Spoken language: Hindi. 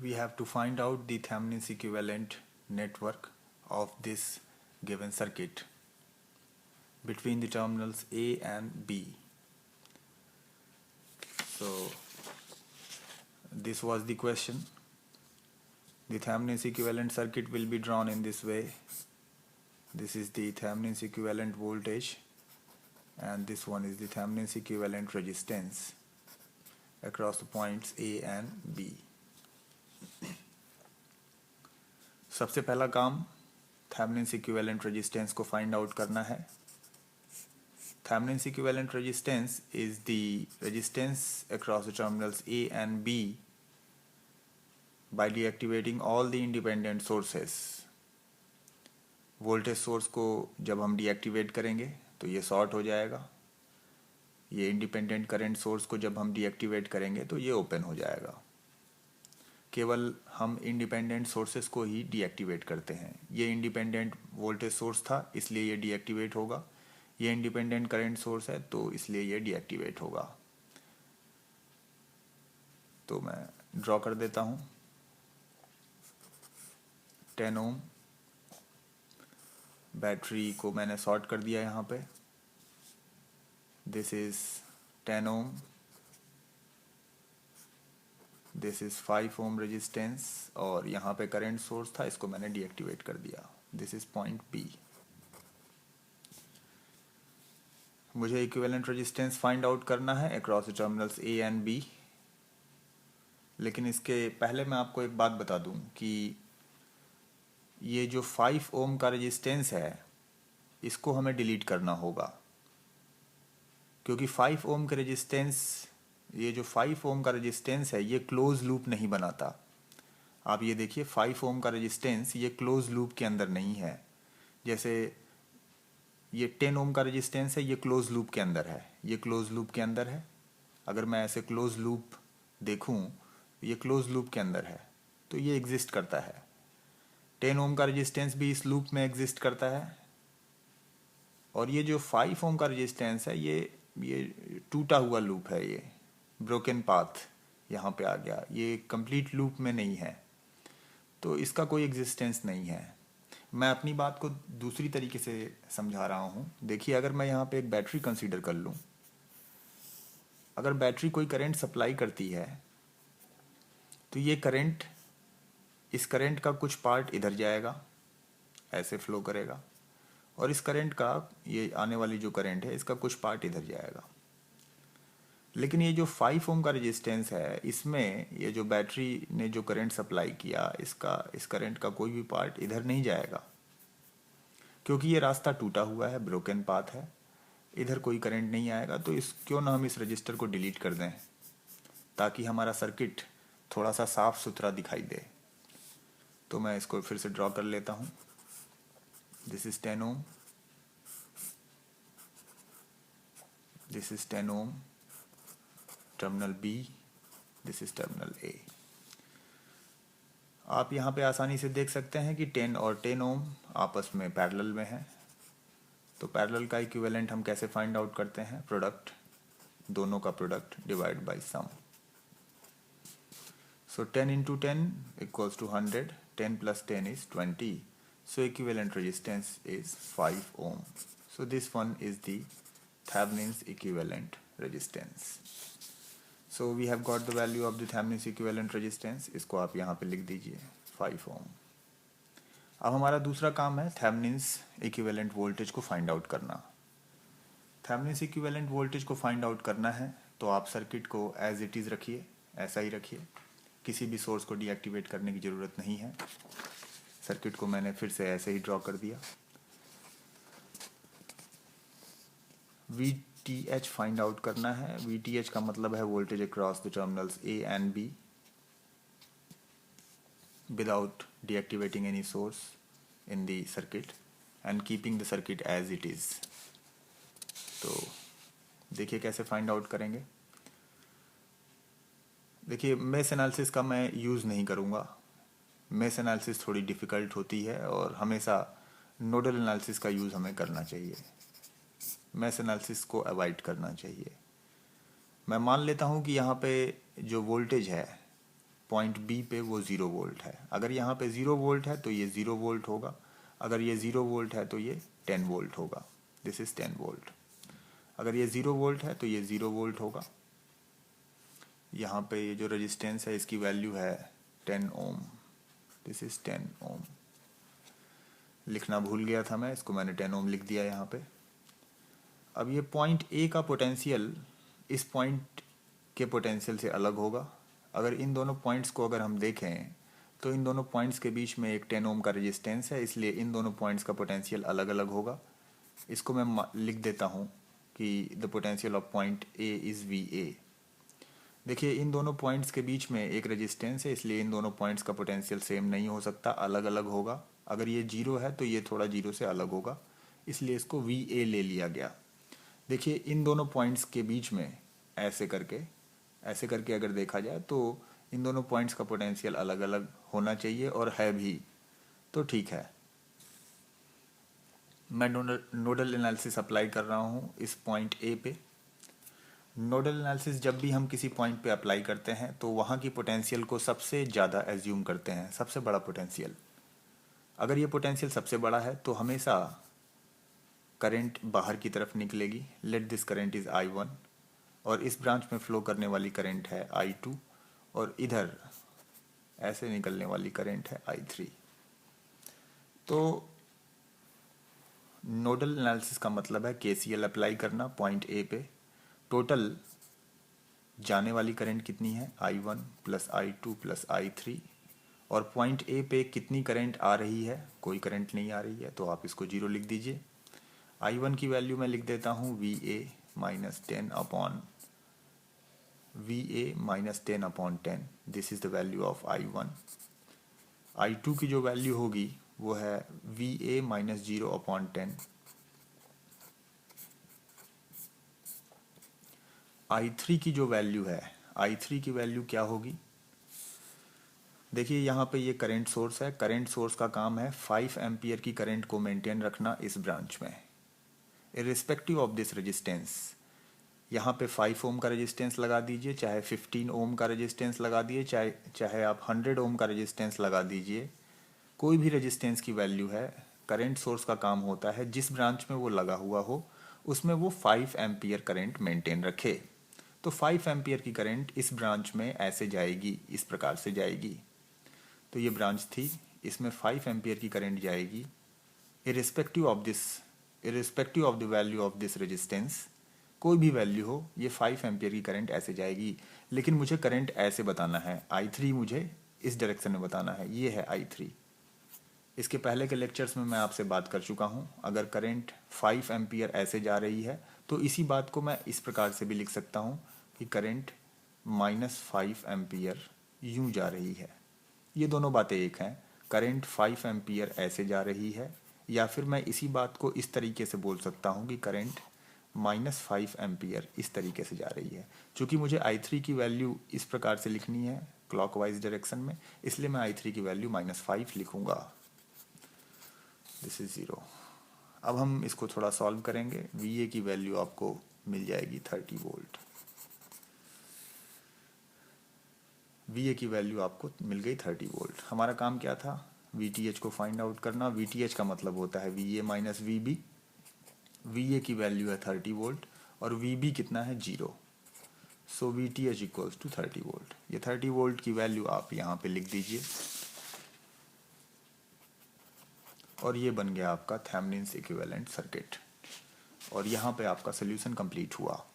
we have to find out the Thevenin's equivalent network of this given circuit between the terminals A and B. So this was the question. The Thevenin's equivalent circuit will be drawn in this way. This is the Thevenin's equivalent voltage and this one is the Thevenin's equivalent resistance across the points A and B. सबसे पहला काम Thevenin's equivalent resistance को find out करना है. Thevenin's equivalent resistance is the resistance across the terminals A and B by deactivating all the independent sources. Voltage source को जब हम डीएक्टिवेट करेंगे तो ये शॉर्ट हो जाएगा. ये इंडिपेंडेंट करंट सोर्स को जब हम डीएक्टिवेट करेंगे तो ये ओपन हो जाएगा. केवल हम इंडिपेंडेंट सोर्सेस को ही डीएक्टिवेट करते हैं. ये इंडिपेंडेंट वोल्टेज सोर्स था इसलिए ये डीएक्टिवेट होगा. ये इंडिपेंडेंट करंट सोर्स है तो इसलिए ये डीएक्टिवेट होगा. तो मैं ड्रॉ कर देता हूँ. 10 ओम बैटरी को मैंने शॉर्ट कर दिया यहाँ पे. This is 10 ohm. This is 5 ohm resistance और यहाँ पे करंट सोर्स था इसको मैंने डीएक्टिवेट कर दिया. This is point B. मुझे इक्विवेलेंट रेजिस्टेंस फाइंड आउट करना है across the terminals A and B. लेकिन इसके पहले मैं आपको एक बात बता दूं कि ये जो 5 ओम का रेजिस्टेंस है इसको हमें डिलीट करना होगा क्योंकि 5 ओम का रेजिस्टेंस, ये जो 5 ओम का रेजिस्टेंस है ये क्लोज लूप नहीं बनाता. आप ये देखिए 5 ओम का रेजिस्टेंस ये क्लोज लूप के अंदर नहीं है. जैसे ये 10 ओम का रेजिस्टेंस है ये क्लोज लूप के अंदर है. ये क्लोज लूप के अंदर है. अगर मैं ऐसे क्लोज लूप देखूं ये क्लोज लूप के अंदर है तो ये एग्जिस्ट करता है. 10 ओम का रेजिस्टेंस भी इस लूप में एग्जिस्ट करता है. और ये जो 5 ओम का रेजिस्टेंस है ये टूटा हुआ लूप है. ये ब्रोकन पाथ यहाँ पे आ गया. ये कंप्लीट लूप में नहीं है तो इसका कोई एग्जिस्टेंस नहीं है. मैं अपनी बात को दूसरी तरीके से समझा रहा हूँ. देखिए अगर मैं यहाँ पे एक बैटरी कंसीडर कर लूँ. अगर बैटरी कोई करंट सप्लाई करती है तो ये करंट, इस करंट का कुछ पार्ट इधर जाएगा, ऐसे फ्लो करेगा. और इस करंट का, ये आने वाली जो करंट है इसका कुछ पार्ट इधर जाएगा. लेकिन ये जो 5 ओम का रेजिस्टेंस है इसमें ये जो बैटरी ने जो करंट सप्लाई किया इस करंट का कोई भी पार्ट इधर नहीं जाएगा क्योंकि ये रास्ता टूटा हुआ है, ब्रोकन पाथ है. इधर कोई करंट नहीं आएगा. तो क्यों ना हम इस रजिस्टर को डिलीट कर दें ताकि हमारा सर्किट थोड़ा सा साफ सुथरा दिखाई दे. तो मैं इसको फिर से ड्रॉ कर लेता हूँ. This is 10 ohm. This is 10 ohm. Terminal B. This is terminal A. आप यहाँ पे आसानी से देख सकते हैं कि 10 और 10 ओम आपस में पैरेलल में हैं. तो पैरेलल का इक्विवेलेंट हम कैसे फाइंड आउट करते हैं? प्रोडक्ट, दोनों का product divide by sum. So 10 into 10 equals to 100. 10 plus 10 is 20. So equivalent resistance is 5 ohm. So this one is the Thevenin's equivalent resistance. So we have got the value of the Thevenin's equivalent resistance. इसको आप यहाँ पे लिख दीजिए 5 ohm. अब हमारा दूसरा काम है Thevenin's equivalent voltage को फाइंड आउट करना. Thevenin's equivalent voltage को फाइंड आउट करना है तो आप सर्किट को एज इट इज़ रखिए, ऐसा ही रखिए. किसी भी सोर्स को डीएक्टिवेट करने की ज़रूरत नहीं है. सर्किट को मैंने फिर से ऐसे ही ड्रॉ कर दिया. VTH फाइंड आउट करना है. VTH का मतलब है voltage across the terminals A and B without deactivating any source in the circuit and keeping the circuit as it is. तो देखिए कैसे फाइंड आउट करेंगे. देखिए मेश एनालिसिस का मैं यूज़ नहीं करूँगा. मेश एनालिसिस थोड़ी डिफ़िकल्ट होती है और हमेशा नोडल एनालिसिस का यूज़ हमें करना चाहिए. मेश एनालिसिस को अवॉइड करना चाहिए. मैं मान लेता हूँ कि यहाँ पे जो वोल्टेज है पॉइंट बी पे वो 0 वोल्ट है। अगर यहाँ पे 0 वोल्ट है तो ये 0 वोल्ट होगा, अगर ये 0 वोल्ट है तो ये 10 वोल्ट होगा। This is 10 volt. अगर ये 0 वोल्ट है तो ये 0 वोल्ट होगा। यहाँ पे ये जो रेजिस्टेंस है इसकी वैल्यू है 10 ओम। दिस इज़ 10 ओम। लिखना भूल गया था मैं, इसको मैंने 10 ओम लिख दिया यहाँ पे। अब ये पॉइंट ए का पोटेंशियल इस पॉइंट के पोटेंशियल से अलग होगा। अगर इन दोनों पॉइंट्स को अगर हम देखें तो इन दोनों पॉइंट्स के बीच में एक 10 ओम का रेजिस्टेंस है, इसलिए इन दोनों पॉइंट्स का पोटेंशियल अलग अलग होगा। इसको मैं लिख देता हूँ कि the potential of point A is V A. देखिए इन दोनों पॉइंट्स के बीच में एक रेजिस्टेंस है, इसलिए इन दोनों पॉइंट्स का पोटेंशियल सेम नहीं हो सकता, अलग अलग होगा। अगर ये 0 है तो ये थोड़ा 0 से अलग होगा, इसलिए इसको वी ए ले लिया गया। देखिए इन दोनों पॉइंट्स के बीच में ऐसे करके अगर देखा जाए तो इन दोनों पॉइंट्स का पोटेंशियल अलग अलग होना चाहिए, और है भी, तो ठीक है। मैं नोडल एनालिसिस अप्लाई कर रहा हूँ इस पॉइंट ए पे। नोडल एनालिसिस जब भी हम किसी पॉइंट पे अप्लाई करते हैं तो वहाँ की पोटेंशियल को सबसे ज़्यादा एज्यूम करते हैं, सबसे बड़ा पोटेंशियल। अगर ये पोटेंशियल सबसे बड़ा है तो हमेशा करंट बाहर की तरफ निकलेगी। Let this current is I1, और इस ब्रांच में फ्लो करने वाली करंट है I2, और इधर ऐसे निकलने वाली करंट है I3। तो नोडल एनालिसिस का मतलब है KCL अप्लाई करना पॉइंट ए पे। टोटल जाने वाली करंट कितनी है, I1 plus I2 plus I3, और पॉइंट ए पे कितनी करंट आ रही है, कोई करंट नहीं आ रही है, तो आप इसको 0 लिख दीजिए। I1 की वैल्यू मैं लिख देता हूँ VA minus 10 upon VA minus 10 upon 10। This is the value of I1। I2 की जो वैल्यू होगी वो है VA माइनस 0 अपॉन 10। I3 की जो वैल्यू है, I3 की वैल्यू क्या होगी, देखिए यहाँ पे ये करंट सोर्स है। करंट सोर्स का काम है 5 एम्पियर की करंट को मेंटेन रखना इस ब्रांच में, इर्रिस्पेक्टिव ऑफ दिस रेजिस्टेंस। यहाँ पे 5 ओम का रेजिस्टेंस लगा दीजिए, चाहे 15 ओम का रेजिस्टेंस लगा दिए, चाहे आप 100 ओम का रेजिस्टेंस लगा दीजिए, कोई भी रेजिस्टेंस की वैल्यू है। करंट सोर्स का काम होता है जिस ब्रांच में वो लगा हुआ हो उसमें वो 5 एम्पियर करंट मेंटेन रखे। तो 5 एम्पियर की करंट इस ब्रांच में ऐसे जाएगी, इस प्रकार से जाएगी। तो ये ब्रांच थी, इसमें 5 एम्पियर की करंट जाएगी irrespective of the value of this resistance. कोई भी वैल्यू हो, ये 5 एम्पियर की करंट ऐसे जाएगी। लेकिन मुझे करंट ऐसे बताना है, I3 मुझे इस डायरेक्शन में बताना है, ये है I3। इसके पहले के लेक्चर्स में मैं आपसे बात कर चुका हूँ, अगर करंट 5 एम्पियर ऐसे जा रही है तो इसी बात को मैं इस प्रकार से भी लिख सकता हूँ कि करंट -5 एम्पियर यूँ जा रही है। ये दोनों बातें एक हैं, करंट 5 एम्पियर ऐसे जा रही है, या फिर मैं इसी बात को इस तरीके से बोल सकता हूँ कि करंट -5 एम्पियर इस तरीके से जा रही है। चूँकि मुझे I3 की वैल्यू इस प्रकार से लिखनी है क्लॉकवाइज डायरेक्शन में, इसलिए मैं I3 की वैल्यू -5 लिखूँगा। This is 0। अब हम इसको थोड़ा सॉल्व करेंगे। VA की वैल्यू आपको मिल जाएगी 30 वोल्ट। VA की वैल्यू आपको मिल गई 30 वोल्ट। हमारा काम क्या था, VTH को फाइंड आउट करना। VTH का मतलब होता है VA माइनस VB। VA की वैल्यू है 30 वोल्ट और VB कितना है, 0। सो VTH इक्वल्स टू 30 वोल्ट। ये 30 वोल्ट की वैल्यू आप यहाँ पे लिख दीजिए, और ये बन गया आपका थेवेनिन्स इक्विवेलेंट सर्किट, और यहाँ पे आपका सोल्यूशन कंप्लीट हुआ।